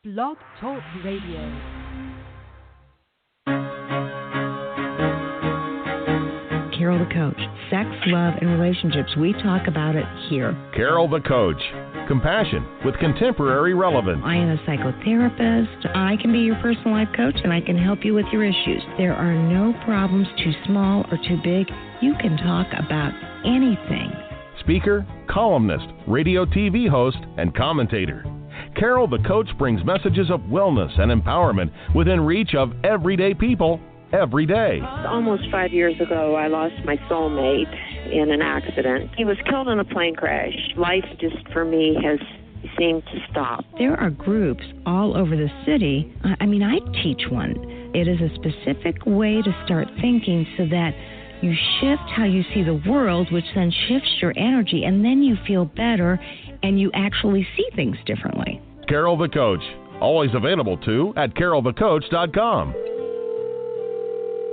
Blog Talk Radio. Carol the Coach. Sex, love, and relationships. We talk about it here. Carol the Coach. Compassion with contemporary relevance. I am a psychotherapist. I can be your personal life coach, and I can help you with your issues. There are no problems too small or too big. You can talk about anything. Speaker, columnist, radio TV host, and commentator. Carol the Coach brings messages of wellness and empowerment within reach of everyday people every day. Almost 5 years ago, I lost my soulmate in an accident. He was killed in a plane crash. Life just, for me, has seemed to stop. There are groups all over the city. I teach one. It is a specific way to start thinking so that you shift how you see the world, which then shifts your energy, and then you feel better and you actually see things differently. Carol the Coach. Always available, too, at carolthecoach.com.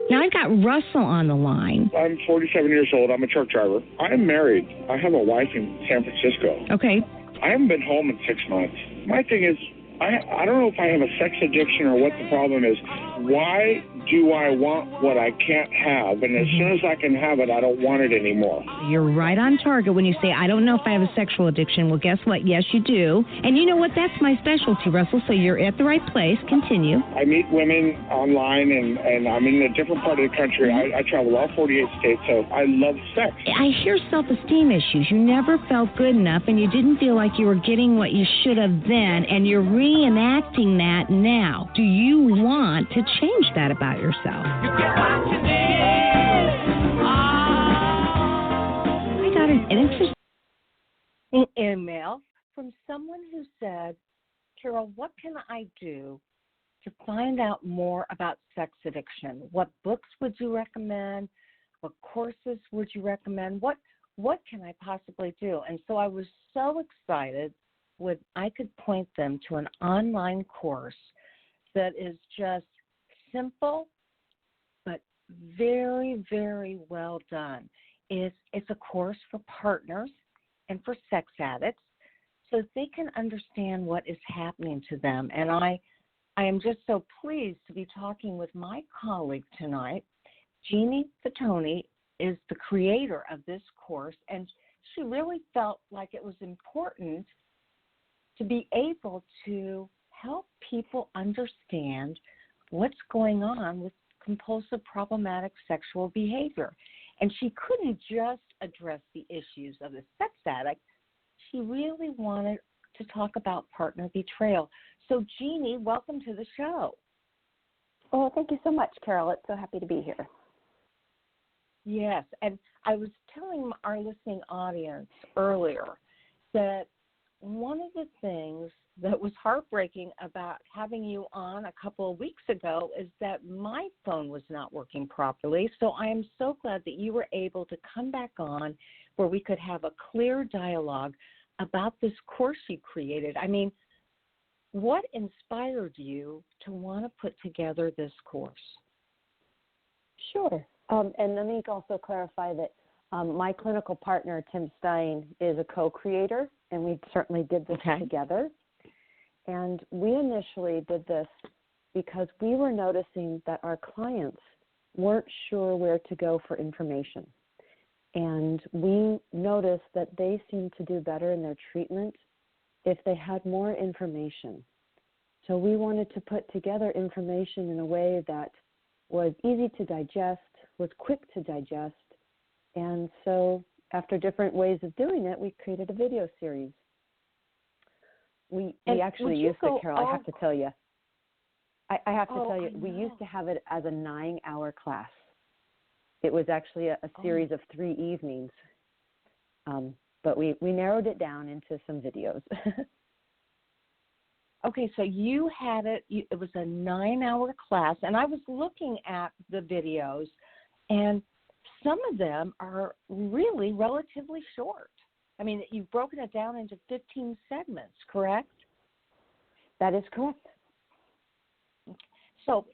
Now, I've got Russell on the line. I'm 47 years old. I'm a truck driver. I am married. I have a wife in San Francisco. Okay. I haven't been home in 6 months. My thing is, I don't know if I have a sex addiction or what the problem is. Why do I want what I can't have? And as soon as I can have it, I don't want it anymore. You're right on target when you say, I don't know if I have a sexual addiction. Well, guess what? Yes, you do. And you know what? That's my specialty, Russell, so you're at the right place. Continue. I meet women online, and I'm in a different part of the country. I travel all 48 states, so I love sex. I hear self-esteem issues. You never felt good enough, and you didn't feel like you were getting what you should have then, and you're reenacting that now. Do you want to change that about yourself? You get what you need. I got an interesting email from someone who said, Carol, what can I do to find out more about sex addiction? What books would you recommend? What courses would you recommend? What can I possibly do? And so I was so excited when I could point them to an online course that is just simple but very, very well done. It's a course for partners and for sex addicts so they can understand what is happening to them. And I am just so pleased to be talking with my colleague tonight. Jeanne Vattuone is the creator of this course, and she really felt like it was important to be able to help people understand what's going on with compulsive problematic sexual behavior. And she couldn't just address the issues of the sex addict. She really wanted to talk about partner betrayal. So, Jeanne, welcome to the show. Oh, thank you so much, Carol. It's so happy to be here. Yes, and I was telling our listening audience earlier that one of the things that was heartbreaking about having you on a couple of weeks ago is that my phone was not working properly. So I am so glad that you were able to come back on where we could have a clear dialogue about this course you created. I mean, what inspired you to want to put together this course? Sure. And let me also clarify that my clinical partner, Tim Stein, is a co-creator, and we certainly did this together. And we initially did this because we were noticing that our clients weren't sure where to go for information. And we noticed that they seemed to do better in their treatment if they had more information. So we wanted to put together information in a way that was easy to digest, was quick to digest. And so after different ways of doing it, we created a video series. We actually used to, Carol, I have to tell you. I have to tell you, we used to have it as a 9-hour class. It was actually a series of 3 evenings. But we narrowed it down into some videos. Okay, so you had it was a 9-hour class, and I was looking at the videos, and some of them are really relatively short. I mean, you've broken it down into 15 segments, correct? That is correct. So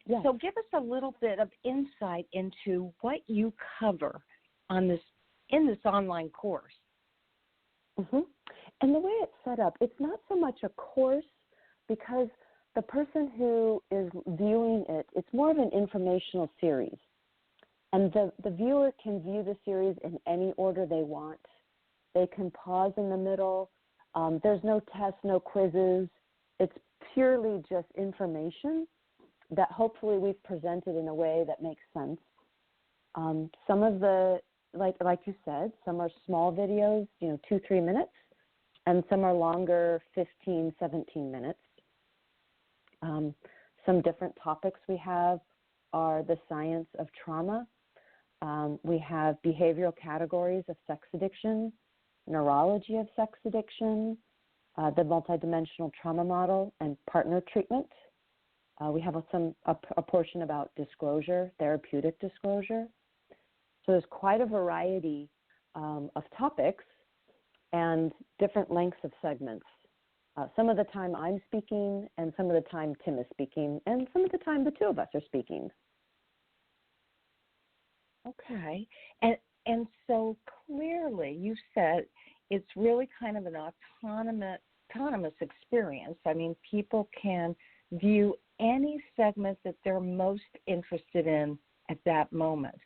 give us a little bit of insight into what you cover in this online course. Mm-hmm. And the way it's set up, it's not so much a course because the person who is viewing it, it's more of an informational series. And the viewer can view the series in any order they want. They can pause in the middle. There's no tests, no quizzes. It's purely just information that hopefully we've presented in a way that makes sense. Some of the, like you said, some are small videos, 2-3 minutes, and some are longer, 15, 17 minutes. Some different topics we have are the science of trauma. We have behavioral categories of sex addiction, neurology of sex addiction, the multidimensional trauma model, and partner treatment. We have a portion about disclosure, therapeutic disclosure. So there's quite a variety of topics and different lengths of segments. Some of the time I'm speaking, and some of the time Tim is speaking, and some of the time the two of us are speaking. Okay. And so clearly you said it's really kind of an autonomous experience. I mean, people can view any segment that they're most interested in at that moment.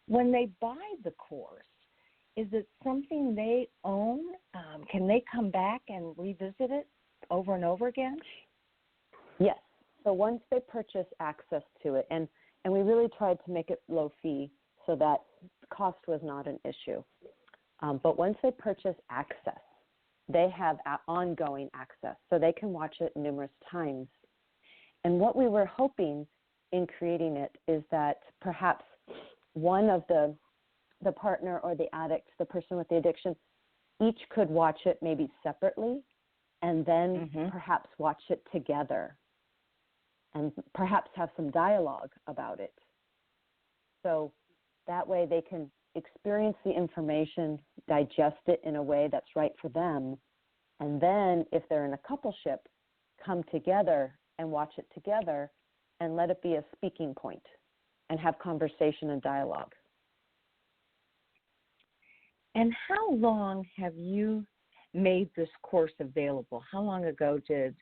When they buy the course, is it something they own? Can they come back and revisit it over and over again? Yes. So once they purchase access to it, and we really tried to make it low fee so that cost was not an issue. But once they purchase access, they have ongoing access, so they can watch it numerous times. And what we were hoping in creating it is that perhaps one of the partner or the addict, the person with the addiction, each could watch it maybe separately and then perhaps watch it together and perhaps have some dialogue about it. So that way they can experience the information, digest it in a way that's right for them, and then if they're in a coupleship, come together and watch it together and let it be a speaking point and have conversation and dialogue. And how long have you made this course available? How long ago did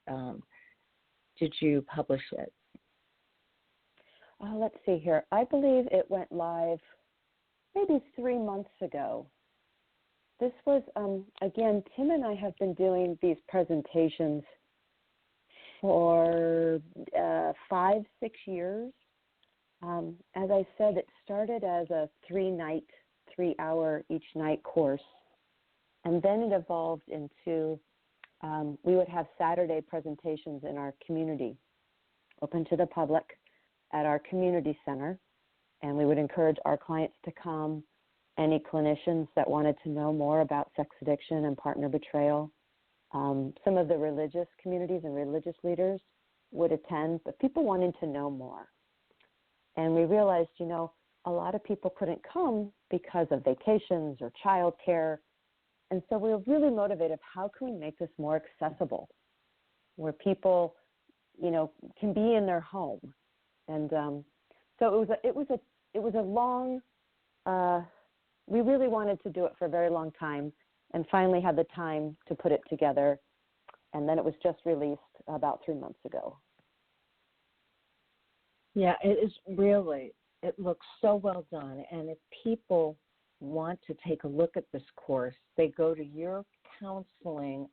you publish it? Let's see here. I believe it went live maybe 3 months ago. This was, again, Tim and I have been doing these presentations for 5-6 years. As I said, it started as a 3-hour each night course, and then it evolved into we would have Saturday presentations in our community, open to the public at our community center, and we would encourage our clients to come, any clinicians that wanted to know more about sex addiction and partner betrayal. Some of the religious communities and religious leaders would attend, but people wanted to know more. And we realized, a lot of people couldn't come because of vacations or childcare. And so we were really motivated, how can we make this more accessible, where people, can be in their home? And so it was a long, we really wanted to do it for a very long time, and finally had the time to put it together. And then it was just released about 3 months ago. Yeah, it is really, it looks so well done. And if people want to take a look at this course, they go to your counseling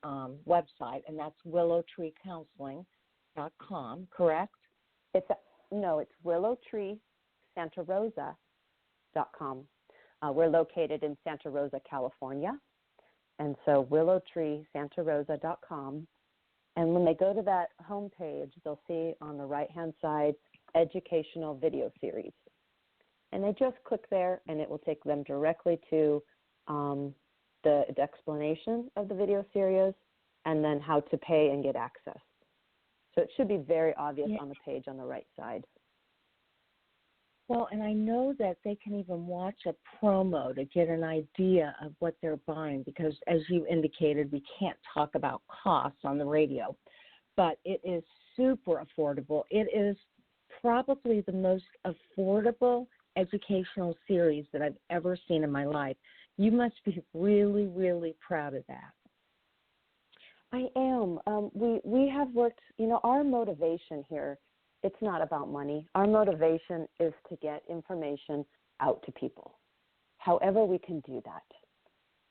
website, and that's willowtreecounseling.com, correct? It's willowtreesantarosa.com. We're located in Santa Rosa, California. And so willowtreesantarosa.com. And when they go to that homepage, they'll see on the right-hand side, educational video series. And they just click there, and it will take them directly to the explanation of the video series and then how to pay and get access. So it should be very obvious on the page on the right side. Well, and I know that they can even watch a promo to get an idea of what they're buying because, as you indicated, we can't talk about costs on the radio, but it is super affordable. It is probably the most affordable educational series that I've ever seen in my life. You must be really, really proud of that. I am. We have worked, our motivation here, it's not about money. Our motivation is to get information out to people, however we can do that.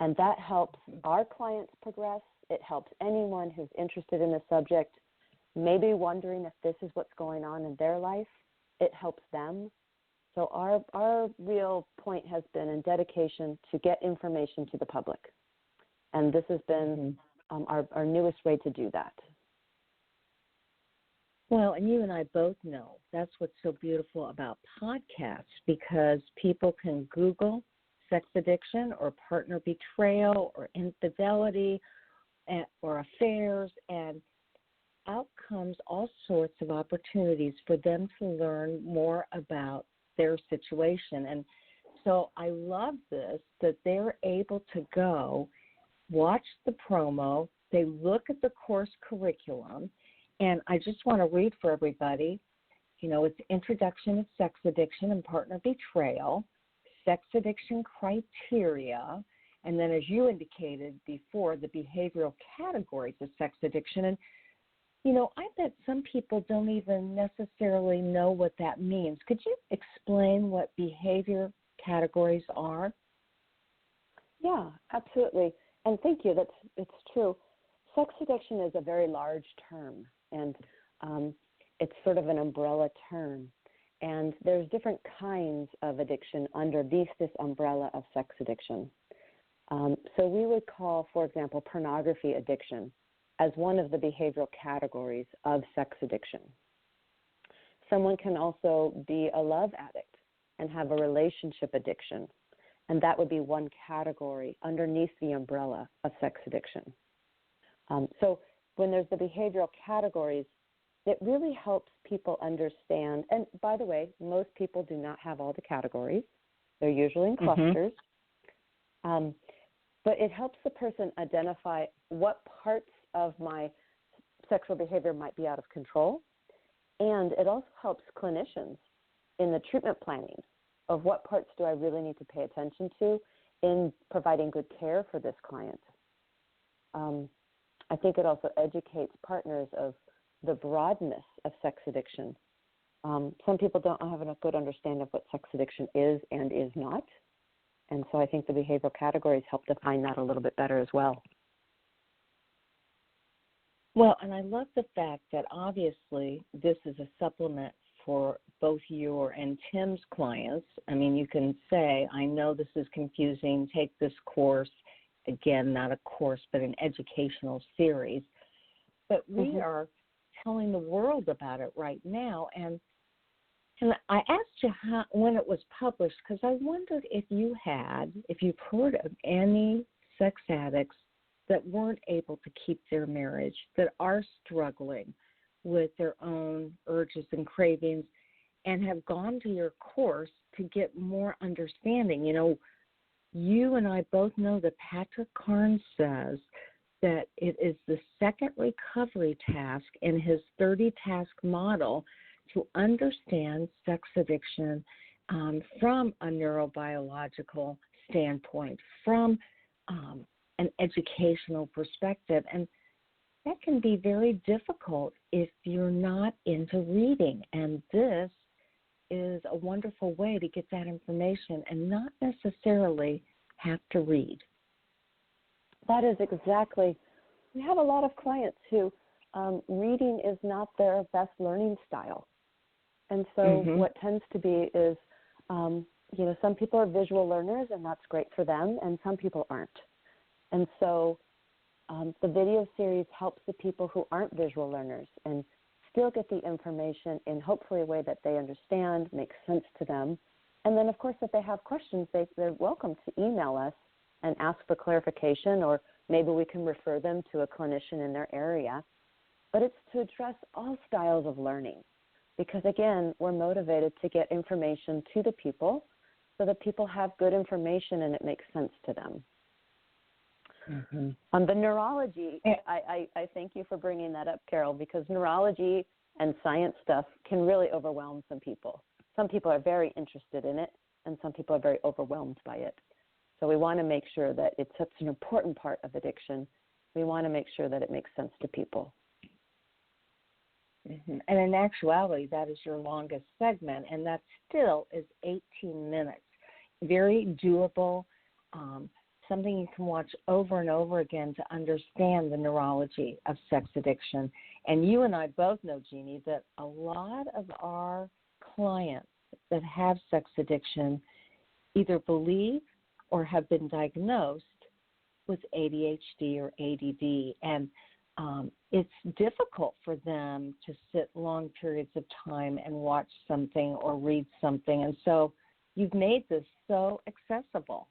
And that helps our clients progress. It helps anyone who's interested in the subject, maybe wondering if this is what's going on in their life. It helps them. So our real point has been in dedication to get information to the public. And this has been our newest way to do that. Well, and you and I both know that's what's so beautiful about podcasts, because people can Google sex addiction or partner betrayal or infidelity or affairs, and out comes all sorts of opportunities for them to learn more about their situation. And so I love this, that they're able to go watch the promo, they look at the course curriculum, and I just want to read for everybody, it's Introduction to Sex Addiction and Partner Betrayal, Sex Addiction Criteria, and then as you indicated before, the behavioral categories of sex addiction. And, I bet some people don't even necessarily know what that means. Could you explain what behavior categories are? Yeah, absolutely. And thank you. It's true. Sex addiction is a very large term, and it's sort of an umbrella term. And there's different kinds of addiction underneath this umbrella of sex addiction. So we would call, for example, pornography addiction as one of the behavioral categories of sex addiction. Someone can also be a love addict and have a relationship addiction, and that would be one category underneath the umbrella of sex addiction. So when there's the behavioral categories, it really helps people understand, and by the way, most people do not have all the categories. They're usually in clusters. But it helps the person identify what parts of my sexual behavior might be out of control. And it also helps clinicians in the treatment planning of what parts do I really need to pay attention to in providing good care for this client. I think it also educates partners of the broadness of sex addiction. Some people don't have a good understanding of what sex addiction is and is not. And so I think the behavioral categories help define that a little bit better as well. Well, and I love the fact that obviously this is a supplement for both your and Tim's clients. I mean, you can say, I know this is confusing, take this course. Again, not a course, but an educational series. But we are telling the world about it right now. And I asked you when it was published, because I wondered if you've heard of any sex addicts that weren't able to keep their marriage, that are struggling with their own urges and cravings, and have gone to your course to get more understanding. You and I both know that Patrick Carnes says that it is the second recovery task in his 30-task model to understand sex addiction from a neurobiological standpoint, from an educational perspective. And that can be very difficult if you're not into reading. And this is a wonderful way to get that information and not necessarily have to read. That is exactly. We have a lot of clients who reading is not their best learning style. And so what tends to be is, some people are visual learners, and that's great for them, and some people aren't. And so the video series helps the people who aren't visual learners and still get the information in hopefully a way that they understand, makes sense to them. And then, of course, if they have questions, they're welcome to email us and ask for clarification, or maybe we can refer them to a clinician in their area. But it's to address all styles of learning because, again, we're motivated to get information to the people so that people have good information and it makes sense to them. On the neurology, I thank you for bringing that up, Carol, because neurology and science stuff can really overwhelm some people. Some people are very interested in it, and some people are very overwhelmed by it. So we want to make sure that it's such an important part of addiction We want to make sure that it makes sense to people. Mm-hmm. And in actuality, that is your longest segment, and that still is 18 minutes. Very doable, something you can watch over and over again to understand the neurology of sex addiction. And you and I both know, Jeannie, that a lot of our clients that have sex addiction either believe or have been diagnosed with ADHD or ADD, and it's difficult for them to sit long periods of time and watch something or read something. And so you've made this so accessible.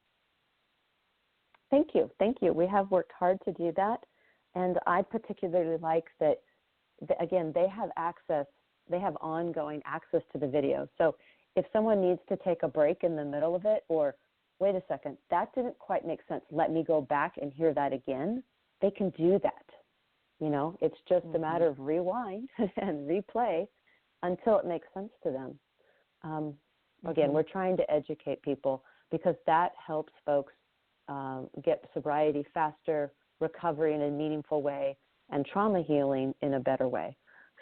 Thank you. We have worked hard to do that. And I particularly like that, again, they have ongoing access to the video. So if someone needs to take a break in the middle of it, or wait a second, that didn't quite make sense, let me go back and hear that again, they can do that. It's just a matter of rewind and replay until it makes sense to them. Again, we're trying to educate people because that helps folks get sobriety faster, recovery in a meaningful way, and trauma healing in a better way.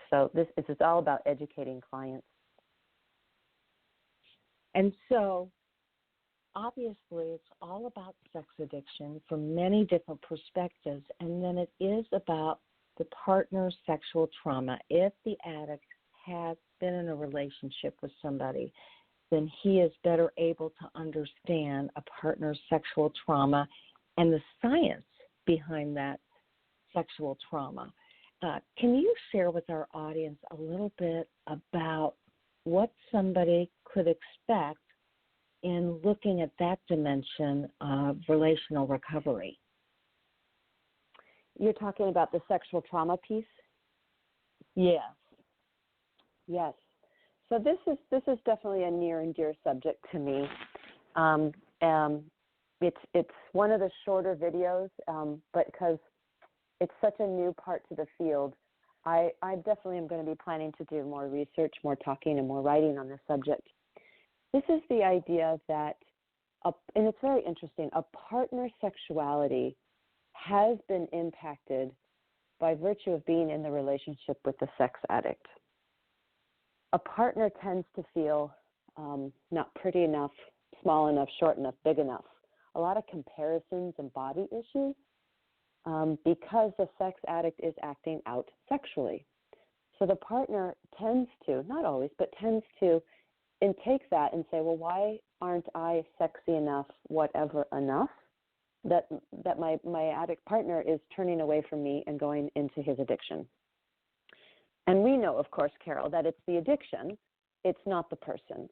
So this is all about educating clients. And so obviously it's all about sex addiction from many different perspectives, and then it is about the partner's sexual trauma. If the addict has been in a relationship with somebody, then he is better able to understand a partner's sexual trauma and the science behind that sexual trauma. Can you share with our audience a little bit about what somebody could expect in looking at that dimension of relational recovery? You're talking about the sexual trauma piece? Yes. Yes. So this is definitely a near and dear subject to me. It's one of the shorter videos, but because it's such a new part to the field, I definitely am going to be planning to do more research, more talking, and more writing on this subject. This is the idea that, and it's very interesting, a partner's sexuality has been impacted by virtue of being in the relationship with the sex addict. A partner tends to feel not pretty enough, small enough, short enough, big enough. A lot of comparisons and body issues because the sex addict is acting out sexually. So the partner tends to, not always, but tends to take that and say, well, why aren't I sexy enough, whatever enough, that my addict partner is turning away from me and going into his addiction. And we know, of course, Carol, that it's the addiction, it's not the person.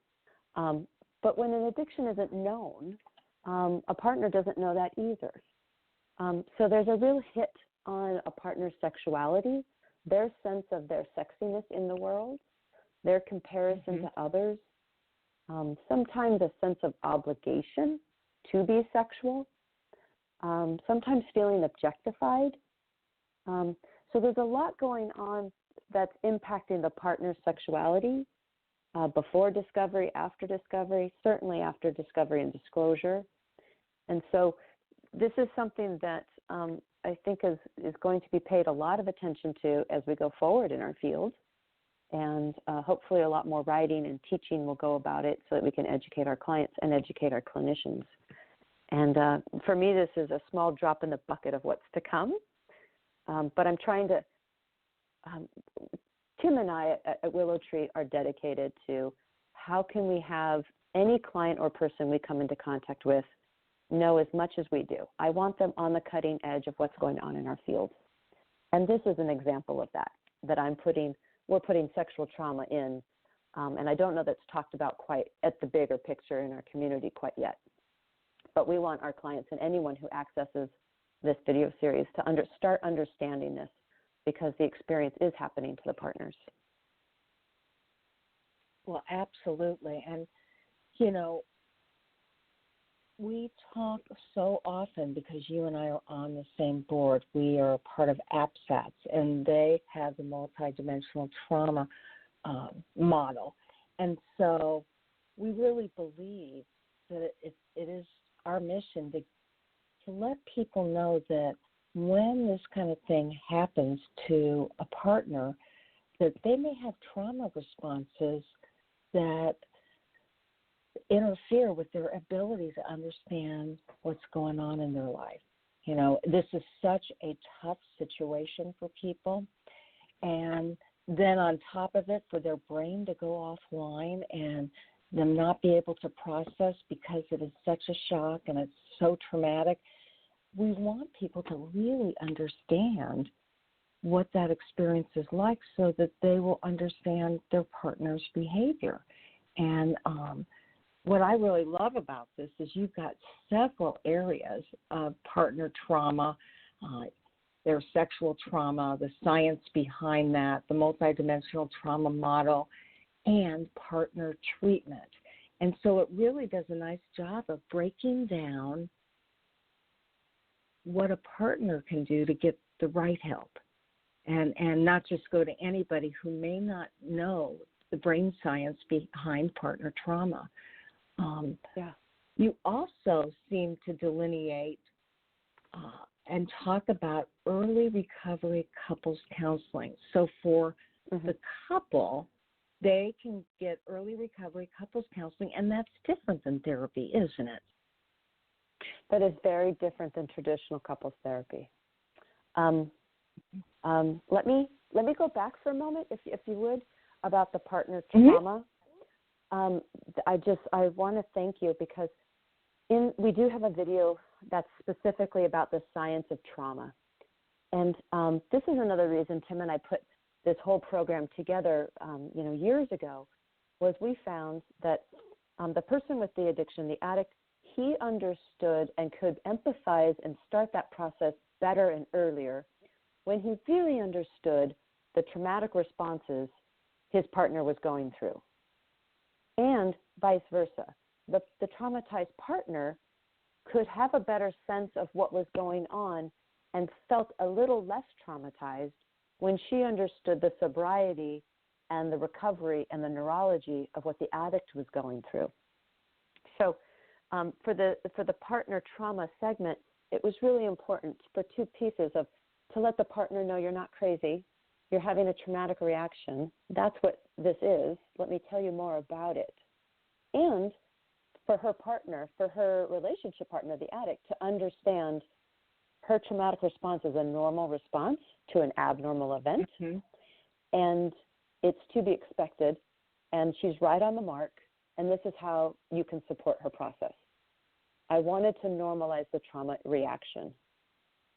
But when an addiction isn't known, a partner doesn't know that either. So there's a real hit on a partner's sexuality, their sense of their sexiness in the world, their comparison to others, sometimes a sense of obligation to be sexual, sometimes feeling objectified. So there's a lot going on that's impacting the partner's sexuality before discovery, after discovery, certainly after discovery and disclosure. And so this is something that I think is going to be paid a lot of attention to as we go forward in our field. And hopefully a lot more writing and teaching will go about it so that we can educate our clients and educate our clinicians. And for me, this is a small drop in the bucket of what's to come. But I'm trying to, Tim and I at Willow Tree are dedicated to how can we have any client or person we come into contact with know as much as we do. I want them on the cutting edge of what's going on in our field. And this is an example of that we're putting sexual trauma in. And I don't know that's talked about quite at the bigger picture in our community quite yet. But we want our clients and anyone who accesses this video series to start understanding this, because the experience is happening to the partners. Well, absolutely. And, we talk so often because you and I are on the same board. We are a part of APSATS, and they have the multidimensional trauma model. And so we really believe that it is our mission to let people know that when this kind of thing happens to a partner, that they may have trauma responses that interfere with their ability to understand what's going on in their life. You know, this is such a tough situation for people. And then on top of it, for their brain to go offline and them not be able to process because it is such a shock and it's so traumatic, we want people to really understand what that experience is like so that they will understand their partner's behavior. And what I really love about this is you've got several areas of partner trauma, their sexual trauma, the science behind that, the multidimensional trauma model, and partner treatment. And so it really does a nice job of breaking down what a partner can do to get the right help and not just go to anybody who may not know the brain science behind partner trauma. You also seem to delineate and talk about early recovery couples counseling. So for the couple, they can get early recovery couples counseling, and that's different than therapy, isn't it? That is very different than traditional couples therapy. Let me go back for a moment, if you would, about the partner trauma. I want to thank you because we do have a video that's specifically about the science of trauma. And this is another reason Tim and I put this whole program together, years ago, was we found that the person with the addiction, the addict, he understood and could empathize and start that process better and earlier when he really understood the traumatic responses his partner was going through. And vice versa. The traumatized partner could have a better sense of what was going on and felt a little less traumatized when she understood the sobriety and the recovery and the neurology of what the addict was going through. So for the partner trauma segment, it was really important for two pieces of to let the partner know you're not crazy, you're having a traumatic reaction. That's what this is. Let me tell you more about it. And for her partner, for her relationship partner, the addict, to understand her traumatic response is a normal response to an abnormal event, and it's to be expected, and she's right on the mark, and this is how you can support her process. I wanted to normalize the trauma reaction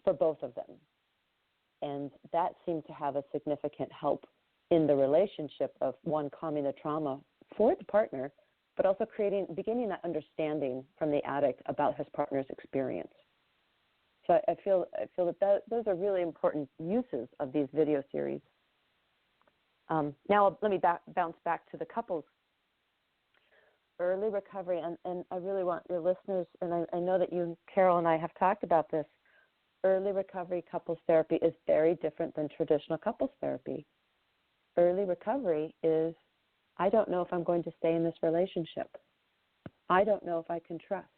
for both of them, and that seemed to have a significant help in the relationship of, one, calming the trauma for the partner, but also beginning that understanding from the addict about his partner's experience. So I feel that those are really important uses of these video series. Now let me bounce back to the couples. Early recovery, and I really want your listeners, and I know that you, Carol, and I have talked about this. Early recovery couples therapy is very different than traditional couples therapy. Early recovery is, I don't know if I'm going to stay in this relationship. I don't know if I can trust.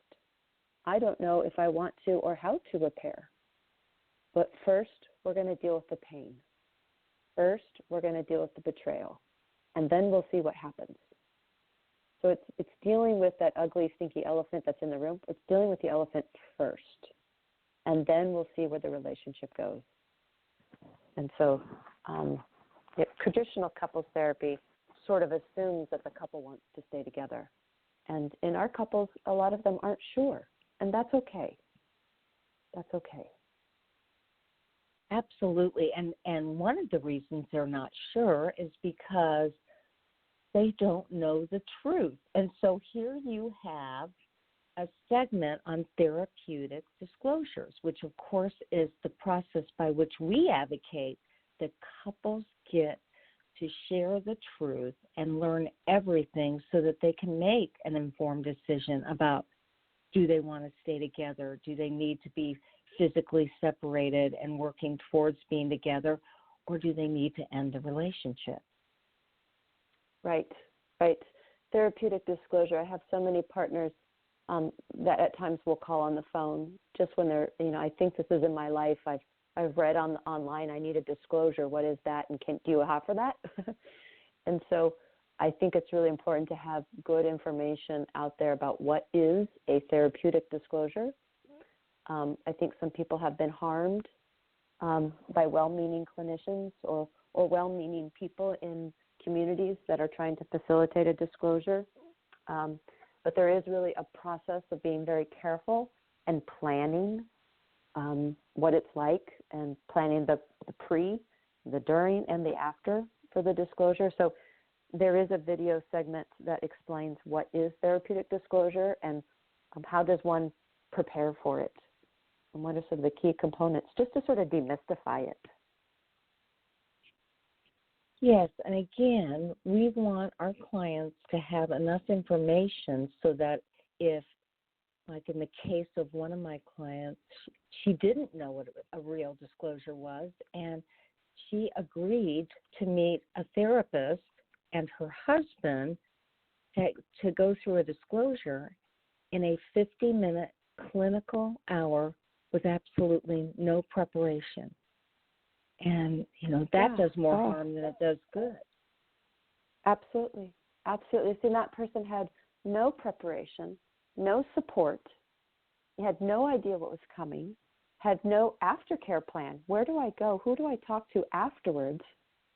I don't know if I want to or how to repair. But first, we're going to deal with the pain. First, we're going to deal with the betrayal. And then we'll see what happens. So it's dealing with that ugly, stinky elephant that's in the room. It's dealing with the elephant first. And then we'll see where the relationship goes. And so traditional couples therapy sort of assumes that the couple wants to stay together. And in our couples, a lot of them aren't sure. And that's okay. That's okay. Absolutely. And one of the reasons they're not sure is because they don't know the truth. And so here you have a segment on therapeutic disclosures, which of course is the process by which we advocate that couples get to share the truth and learn everything so that they can make an informed decision about, do they want to stay together? Do they need to be physically separated and working towards being together, or do they need to end the relationship? Right. Therapeutic disclosure. I have so many partners that at times will call on the phone just when they're, I think this is in my life. I've I've read online, I need a disclosure. What is that? And do you offer that? And so I think it's really important to have good information out there about what is a therapeutic disclosure. I think some people have been harmed by well-meaning clinicians or well-meaning people in communities that are trying to facilitate a disclosure. But there is really a process of being very careful and planning what it's like, and planning the pre, the during, and the after for the disclosure. So there is a video segment that explains what is therapeutic disclosure and how does one prepare for it, and what are some of the key components, just to sort of demystify it. Yes, and again, we want our clients to have enough information so that if, like in the case of one of my clients, she didn't know what a real disclosure was, and she agreed to meet a therapist and her husband to go through a disclosure in a 50-minute clinical hour with absolutely no preparation. And, that does more harm than it does good. Absolutely. Absolutely. See, that person had no preparation, no support, had no idea what was coming, had no aftercare plan. Where do I go? Who do I talk to afterwards?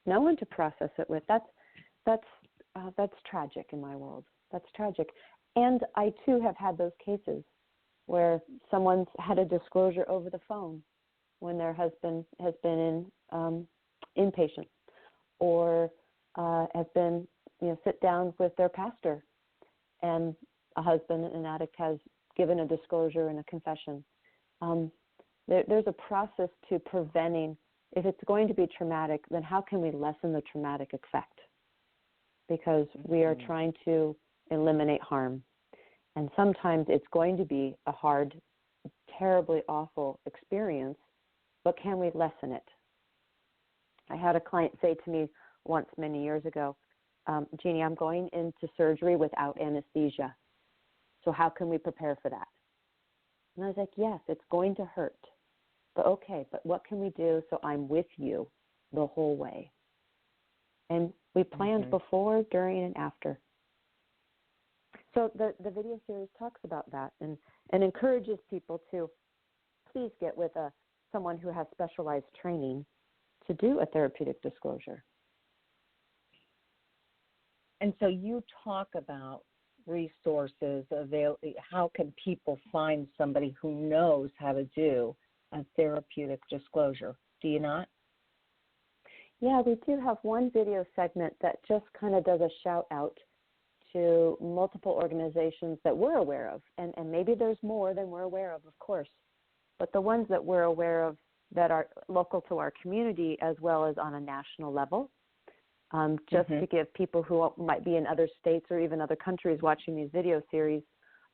No one to process it with. That's tragic in my world. That's tragic. And I, too, have had those cases where someone's had a disclosure over the phone when their husband has been inpatient, or has been, sit down with their pastor, and a husband, an addict, has given a disclosure and a confession. There's a process to preventing. If it's going to be traumatic, then how can we lessen the traumatic effect? Because we are trying to eliminate harm. And sometimes it's going to be a hard, terribly awful experience, but can we lessen it? I had a client say to me once many years ago, Jeannie, I'm going into surgery without anesthesia. So how can we prepare for that? And I was like, yes, it's going to hurt. But okay, but what can we do so I'm with you the whole way? And we planned before, during, and after. So the video series talks about that and encourages people to please get with someone who has specialized training to do a therapeutic disclosure. And so you talk about resources how can people find somebody who knows how to do a therapeutic disclosure? Do you not? Yeah, we do have one video segment that just kind of does a shout out to multiple organizations that we're aware of. And maybe there's more than we're aware of course. But the ones that we're aware of that are local to our community as well as on a national level, just to give people who might be in other states or even other countries watching these video series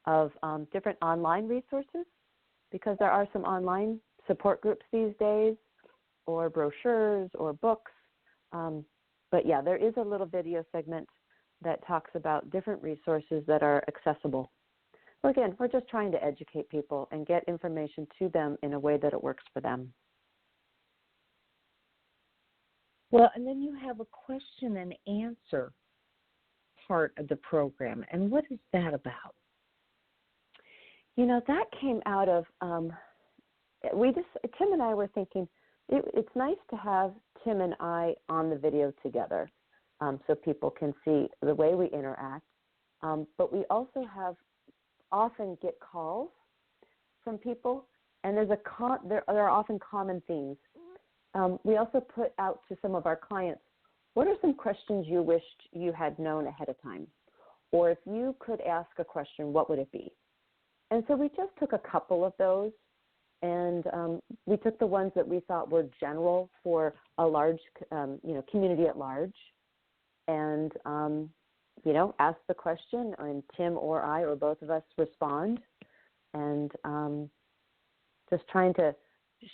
of different online resources, because there are some online support groups these days, or brochures or books. But yeah, there is a little video segment that talks about different resources that are accessible. Well, again, we're just trying to educate people and get information to them in a way that it works for them. Well, and then you have a question and answer part of the program. And what is that about? That came out of, Tim and I were thinking, it's nice to have Tim and I on the video together so people can see the way we interact. But we also often get calls from people, and there are often common themes. We also put out to some of our clients, what are some questions you wished you had known ahead of time? Or if you could ask a question, what would it be? And so we just took a couple of those, and we took the ones that we thought were general for a large, community at large, and, asked the question, and Tim or I or both of us respond, and just trying to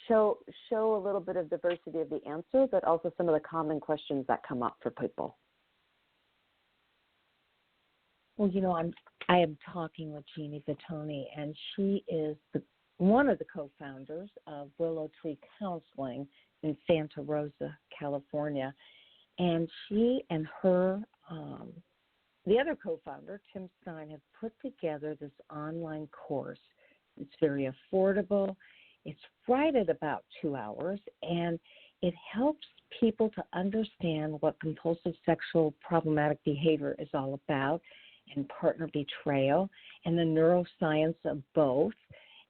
show a little bit of diversity of the answer, but also some of the common questions that come up for people. Well, I am talking with Jeanne Vattuone, and she is one of the co-founders of Willow Tree Counseling in Santa Rosa, California. And she and her, the other co-founder, Tim Stein, have put together this online course. It's very affordable. It's right at about 2 hours, and it helps people to understand what compulsive sexual problematic behavior is all about, and partner betrayal, and the neuroscience of both.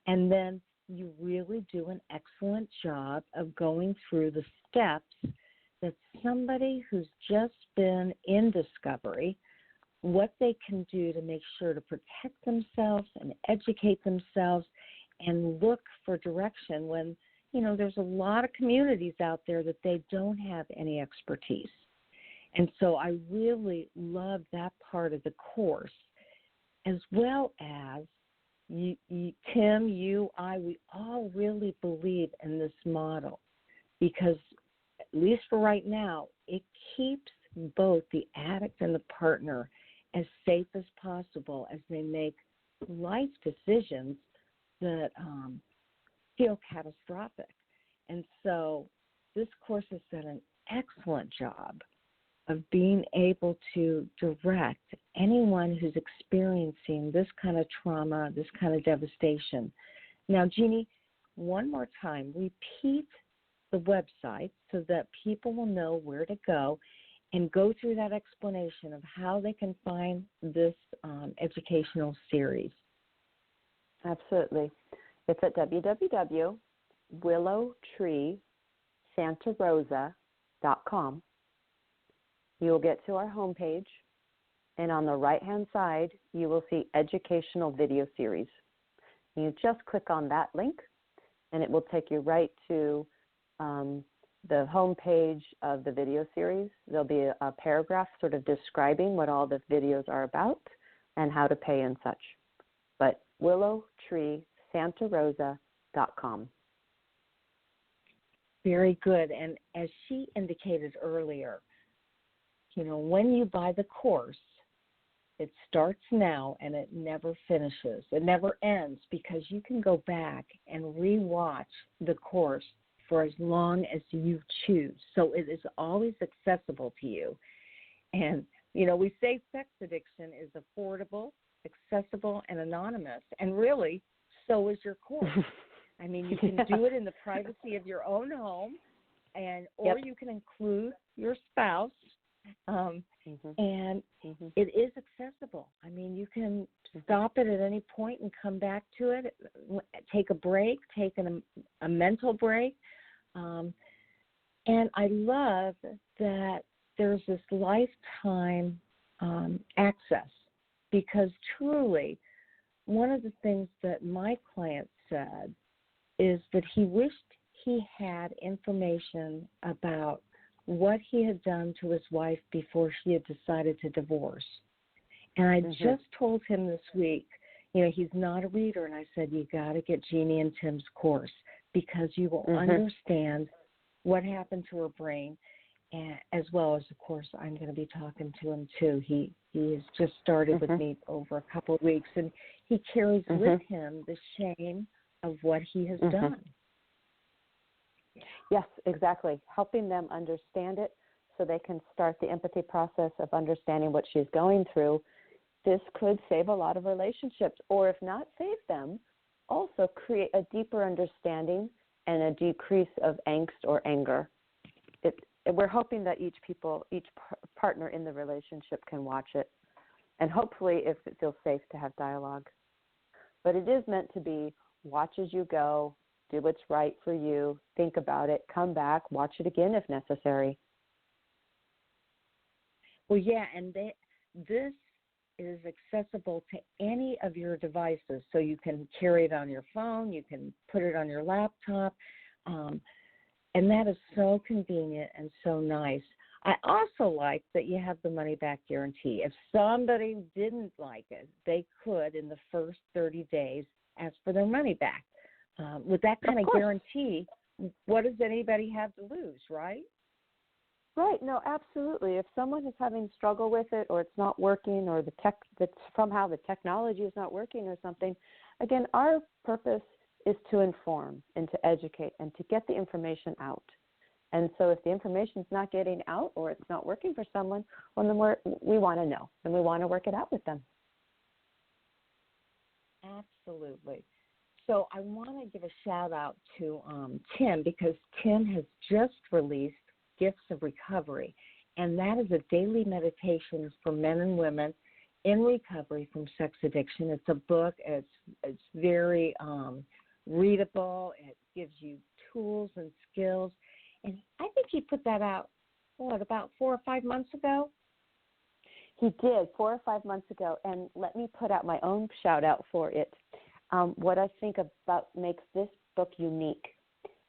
And then you really do an excellent job of going through the steps that somebody who's just been in discovery, what they can do to make sure to protect themselves and educate themselves and look for direction when, you know, there's a lot of communities out there that they don't have any expertise. And so I really love that part of the course, as well as Tim, we all really believe in this model because, at least for right now, it keeps both the addict and the partner as safe as possible as they make life decisions that feel catastrophic. And so this course has done an excellent job of being able to direct anyone who's experiencing this kind of trauma, this kind of devastation. Now, Jeannie, one more time, repeat the website so that people will know where to go and go through that explanation of how they can find this educational series. Absolutely. It's at www.willowtreesantarosa.com. You will get to our homepage, and on the right-hand side, you will see Educational Video Series. You just click on that link, and it will take you right to the homepage of the video series. There'll be a paragraph sort of describing what all the videos are about and how to pay and such. But willowtreesantarosa.com. Very good. And as she indicated earlier, you know, when you buy the course, it starts now and it never finishes. It never ends because you can go back and rewatch the course for as long as you choose. So it is always accessible to you. And, you know, we say sex addiction is affordable, accessible, and anonymous. And really, so is your course. I mean, you can do it in the privacy of your own home, or you can include your spouse. And it is accessible. I mean, you can stop it at any point and come back to it, take a break, take a mental break. And I love that there's this lifetime access, because truly one of the things that my client said is that he wished he had information about what he had done to his wife before she had decided to divorce. And I just told him this week, you know, he's not a reader, and I said, you got to get Jeannie and Tim's course because you will understand what happened to her brain, and as well as, of course, I'm going to be talking to him too. He has just started with me over a couple of weeks, and he carries with him the shame of what he has done. Yes, exactly. Helping them understand it so they can start the empathy process of understanding what she's going through. This could save a lot of relationships, or if not save them, also create a deeper understanding and a decrease of angst or anger. We're hoping that each partner in the relationship can watch it, and hopefully if it feels safe to have dialogue. But it is meant to be watch as you go, do what's right for you, think about it, come back, watch it again if necessary. Well, yeah, and this is accessible to any of your devices. So you can carry it on your phone, you can put it on your laptop, and that is so convenient and so nice. I also like that you have the money-back guarantee. If somebody didn't like it, they could, in the first 30 days, ask for their money back. With that kind of guarantee, what does anybody have to lose, right? Right. No, absolutely. If someone is having struggle with it, or it's not working, or somehow the technology is not working or something, again, our purpose is to inform and to educate and to get the information out. And so if the information is not getting out or it's not working for someone, well, then we want to know, and we want to work it out with them. Absolutely. So I want to give a shout out to Tim, because Tim has just released Gifts of Recovery, and that is a daily meditation for men and women in recovery from sex addiction. It's a book. It's very readable. It gives you tools and skills. And I think he put that out, about 4 or 5 months ago? He did, 4 or 5 months ago. And let me put out my own shout out for it. What I think about makes this book unique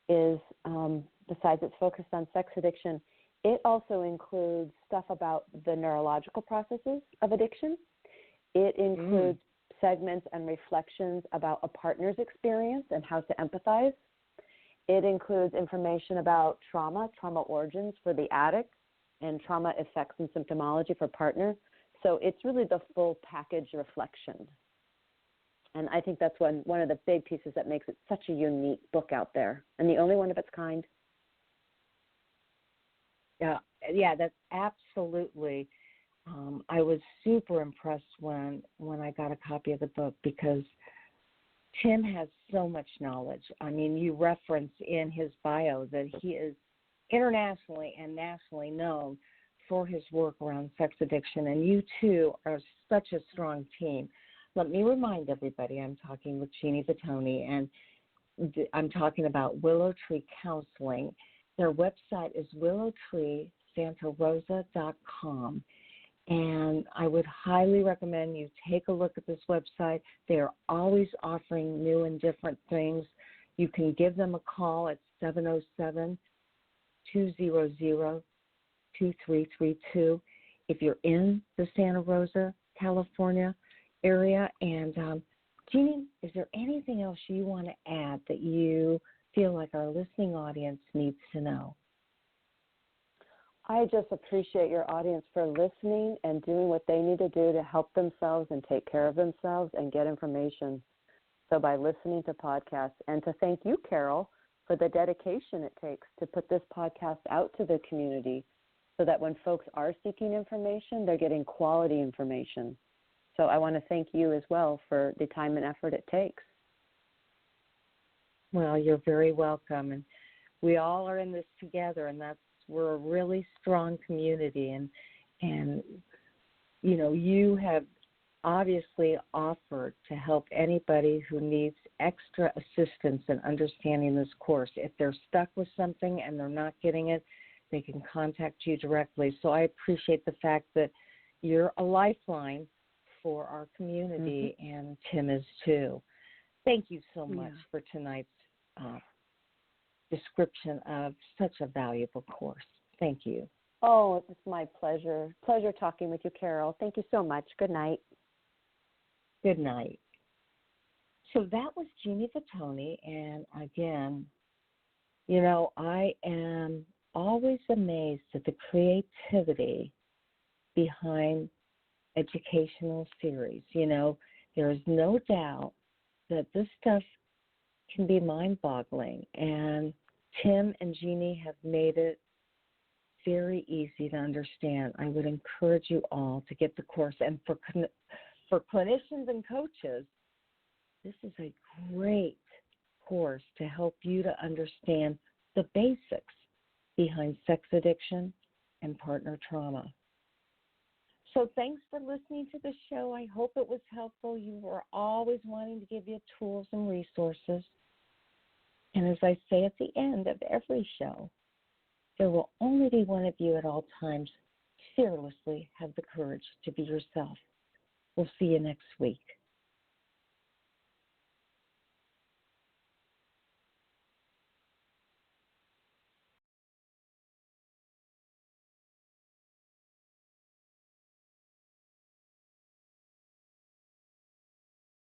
is, besides it's focused on sex addiction, it also includes stuff about the neurological processes of addiction. It includes segments and reflections about a partner's experience and how to empathize. It includes information about trauma origins for the addict, and trauma effects and symptomology for partner. So it's really the full package reflection. And I think that's one of the big pieces that makes it such a unique book out there, and the only one of its kind. Yeah, that's absolutely. I was super impressed when I got a copy of the book, because Tim has so much knowledge. I mean, you reference in his bio that he is internationally and nationally known for his work around sex addiction, and you two are such a strong team. Let me remind everybody, I'm talking with Jeanne Vattuone, and I'm talking about Willow Tree Counseling. Their website is willowtreesantarosa.com. And I would highly recommend you take a look at this website. They are always offering new and different things. You can give them a call at 707-200-2332 if you're in the Santa Rosa, California area. And Jeanne, is there anything else you want to add that you feel like our listening audience needs to know? I just appreciate your audience for listening and doing what they need to do to help themselves and take care of themselves and get information. So by listening to podcasts, and to thank you, Carol, for the dedication it takes to put this podcast out to the community so that when folks are seeking information, they're getting quality information. So I want to thank you as well for the time and effort it takes. Well, you're very welcome. And we all are in this together, and we're a really strong community, and you know, you have obviously offered to help anybody who needs extra assistance in understanding this course. If they're stuck with something and they're not getting it, they can contact you directly. So I appreciate the fact that you're a lifeline for our community, and Tim is too. Thank you so much for tonight's description of such a valuable course. Thank you. Oh, it's my pleasure. Pleasure talking with you, Carol. Thank you so much. Good night. Good night. So that was Jeanne Vattuone, and again, you know, I am always amazed at the creativity behind educational series. You know, there is no doubt that this stuff can be mind-boggling, and Tim and Jeanne have made it very easy to understand. I would encourage you all to get the course, and for clinicians and coaches, this is a great course to help you to understand the basics behind sex addiction and partner trauma. So thanks for listening to the show. I hope it was helpful. You were always wanting to give you tools and resources. And as I say at the end of every show, there will only be one of you at all times. Fearlessly have the courage to be yourself. We'll see you next week.